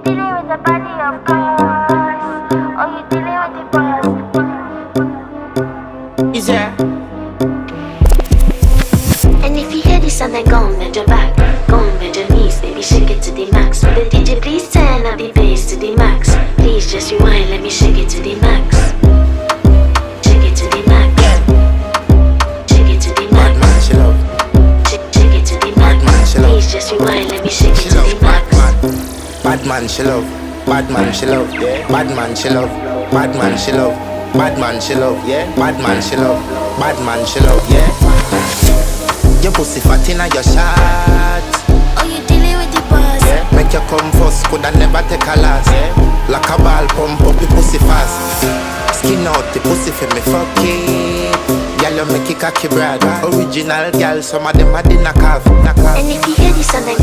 dealing with the body, of course. Oh, you dealing with the boss. Is there? And if you hear this and then go on bend your back, go on bend your knees, baby shake it to the max. Will the DJ please turn up the bass to the max? Please just rewind, let me shake it to the max. Shake it to the max. Shake it to the max. Bad man, she love. Shake it to the max. Man, she love. Please just rewind, let me shake She it to love the bad max. man. Bad man, she love. Bad man, she love. Bad man, she love. Bad man, she love. Bad man, she love. Bad man, she love. Bad man, she love. Your pussy fat inna your shot. Oh, you dealing with the boss. Make you come first, coulda never take a last. Like a ball pump up the pussy fast. Skin out the pussy for me fuck it. Girl, you make it cocky brother. Original girl, some of them a dinner calf. And if you hear this and then